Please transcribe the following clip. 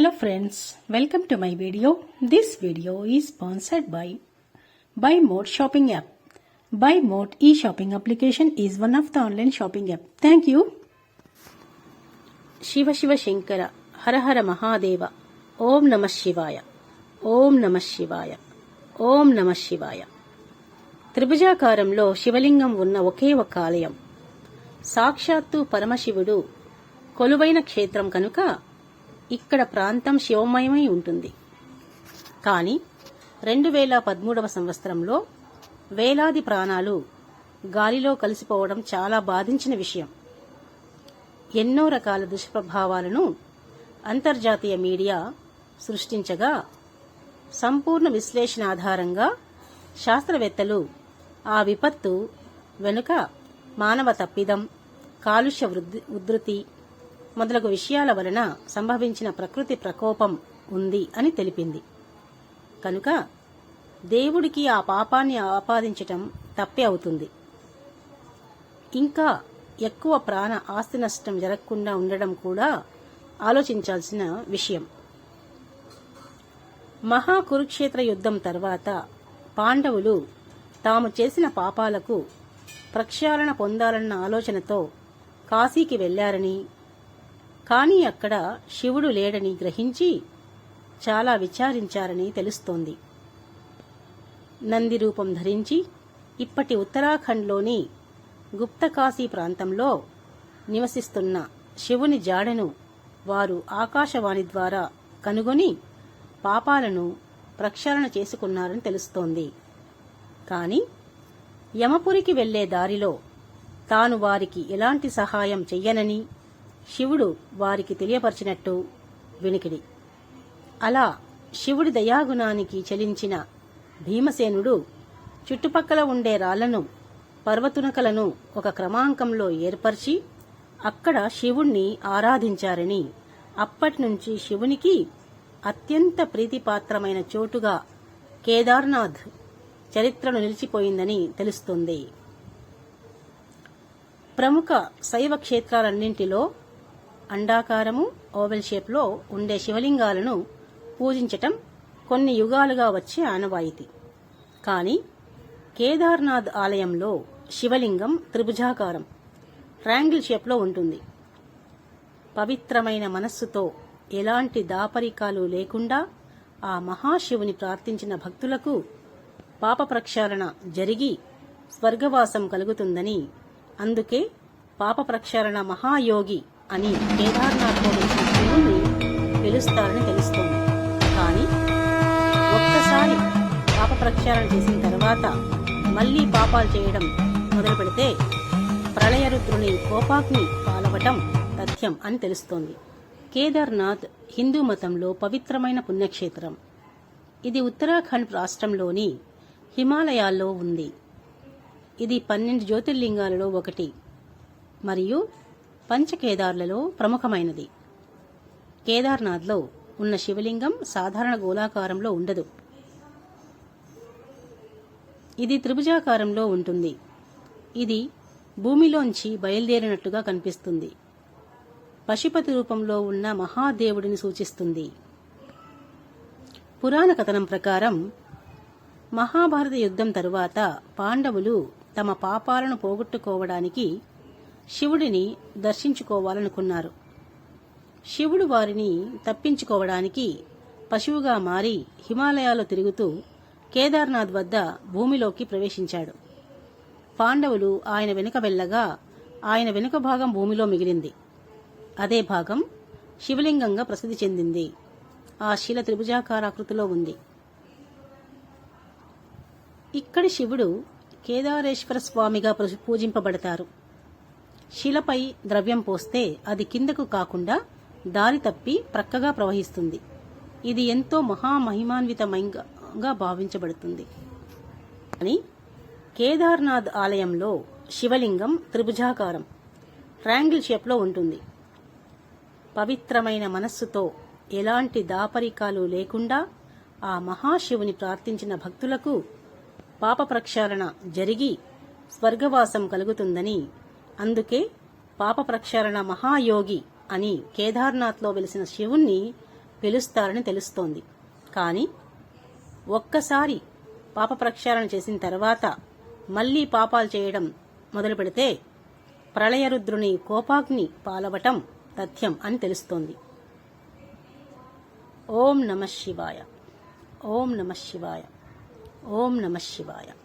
Hello friends, welcome to my video. This video is sponsored by Buy Mode shopping app. Buy Mode e-shopping application is one of the online shopping app. Thank you. Shiva Shiva Shankara హర హర మహాదేవ ఓం నమ శివాయ ఓం నమ శివాయ ఓం నమ శివాయ. త్రిభుజాకారంలో శివలింగం ఉన్న ఒకే ఒక ఆలయం. సాక్షాత్తు పరమశివుడు కొలువైన క్షేత్రం కనుక ఇక్కడ ప్రాంతం శివమయమై ఉంటుంది. కానీ 2013 సంవత్సరంలో వేలాది ప్రాణాలు గాలిలో కలిసిపోవడం చాలా బాధించిన విషయం. ఎన్నో రకాల దుష్ప్రభావాలను అంతర్జాతీయ మీడియా సృష్టించగా సంపూర్ణ విశ్లేషణ ఆధారంగా శాస్త్రవేత్తలు ఆ విపత్తు వెనుక మానవ తప్పిదం, కాలుష్య ఉధృతి మొదలగు విషయాల వలన సంభవించిన ప్రకృతి ప్రకోపం ఉంది అని తెలిపింది. కనుక దేవుడికి ఆ పాపాన్ని ఆపాదించటం తప్పే అవుతుంది. ఇంకా ఎక్కువ ప్రాణ ఆస్తి నష్టం జరగకుండా ఉండడం కూడా ఆలోచించాల్సిన విషయం. మహా కురుక్షేత్ర యుద్ధం తర్వాత పాండవులు తాము చేసిన పాపాలకు ప్రక్షాళన పొందాలన్న ఆలోచనతో కాశీకి వెళ్లారని, కానీ అక్కడ శివుడు లేడని గ్రహించి చాలా విచారించారని తెలుస్తోంది. నంది రూపం ధరించి ఇప్పటి ఉత్తరాఖండ్లోని గుప్తకాశీ ప్రాంతంలో నివసిస్తున్న శివుని జాడను వారు ఆకాశవాణి ద్వారా కనుగొని పాపాలను ప్రక్షాళన చేసుకున్నారని తెలుస్తోంది. కాని యమపురికి వెళ్లే దారిలో తాను వారికి ఎలాంటి సహాయం చెయ్యనని శివుడు వారికి తెలియపరిచినట్టు వినికిడి. అలా శివుడి దయాగుణానికి చలించిన భీమసేనుడు చుట్టుపక్కల ఉండే రాళ్లను, పర్వతునకలను ఒక క్రమాంకంలో ఏర్పరిచి అక్కడ శివుణ్ణి ఆరాధించారని, అప్పట్నుంచి శివునికి అత్యంత ప్రీతిపాత్రమైన చోటుగా కేదార్నాథ్ చరిత్రను నిలిచిపోయిందని తెలుస్తుంది. ప్రముఖ శైవ క్షేత్రాలన్నింటిలో అండాకారము, ఓవెల్ షేప్లో ఉండే శివలింగాలను పూజించటం కొన్ని యుగాలుగా వచ్చే ఆనవాయితీ. కానీ కేదార్నాథ్ ఆలయంలో శివలింగం త్రిభుజాకారం, ట్రయాంగిల్ షేప్లో ఉంటుంది. పవిత్రమైన మనస్సుతో ఎలాంటి దాపరికాలు లేకుండా ఆ మహాశివుని ప్రార్థించిన భక్తులకు పాప ప్రక్షాళన జరిగి స్వర్గవాసం కలుగుతుందని, అందుకే పాప ప్రక్షాళన మహాయోగి అని కేదార్నాథ్లో వెలిసిన శివుణ్ణి పిలుస్తారని తెలుస్తోంది. కానీ ఒక్కసారి పాప ప్రక్షాళన చేసిన తర్వాత మళ్లీ పాపాలు చేయడం మొదలు పెడితే ప్రళయరుద్రుని కోపాగ్ని పాలవటం తథ్యం అని తెలుస్తోంది. కేదార్నాథ్ హిందూ మతంలో పవిత్రమైన పుణ్యక్షేత్రం. ఇది ఉత్తరాఖండ్ రాష్ట్రంలోని హిమాలయాల్లో ఉంది. ఇది 12 జ్యోతిర్లింగాలలో ఒకటి మరియు పంచకేదార్లలో ప్రముఖమైనది. కేదార్నాథ్లో ఉన్న శివలింగం సాధారణ గోళాకారంలో ఉండదు. ఇది త్రిభుజాకారంలో ఉంటుంది. ఇది భూమిలోంచి బయలుదేరినట్టుగా కనిపిస్తుంది. పశుపతి రూపంలో ఉన్న మహాదేవుడిని సూచిస్తుంది. పురాణ కథనం ప్రకారం మహాభారత యుద్ధం తరువాత పాండవులు తమ పాపాలను పోగొట్టుకోవడానికి శివుడిని దర్శించుకోవాలనుకున్నారు. శివుడు వారిని తప్పించుకోవడానికి పశువుగా మారి హిమాలయాల్లో తిరుగుతూ కేదార్నాథ్ వద్ద భూమిలోకి ప్రవేశించాడు. పాండవులు ఆయన వెనుక వెళ్లగా ఆయన వెనుక భాగం భూమిలో మిగిలింది. అదే భాగం శివలింగంగా ప్రసిద్ధి చెందింది. ఆ శిల త్రిభుజాకారాకృతిలో ఉంది. ఇక్కడి శివుడు కేదారేశ్వర స్వామిగా పూజింపబడతారు. శిలపై ద్రవ్యం పోస్తే అది కిందకు కాకుండా దారి తప్పి ప్రక్కగా ప్రవహిస్తుంది. ఇది ఎంతో మహామహిమాన్వితంగా భావించబడుతుంది. కానీ కేదార్నాథ్ ఆలయంలో శివలింగం త్రిభుజాకారం, ట్రయాంగిల్ షేప్లో ఉంటుంది. పవిత్రమైన మనస్సుతో ఎలాంటి దాపరికాలు లేకుండా ఆ మహాశివుని ప్రార్థించిన భక్తులకు పాప ప్రక్షాళన జరిగి స్వర్గవాసం కలుగుతుందని, అందుకే పాప ప్రక్షాళన మహాయోగి అని కేదార్నాథ్లో వెలిసిన శివుణ్ణి పిలుస్తారని తెలుస్తోంది. కానీ ఒక్కసారి పాప ప్రక్షాళన చేసిన తర్వాత మళ్లీ పాపాలు చేయడం మొదలు పెడితే ప్రళయరుద్రుని కోపాగ్ని పాలవటం తథ్యం అని తెలుస్తోంది. ఓం నమః శివాయ. ఓం నమః శివాయ. ఓం నమః శివాయ.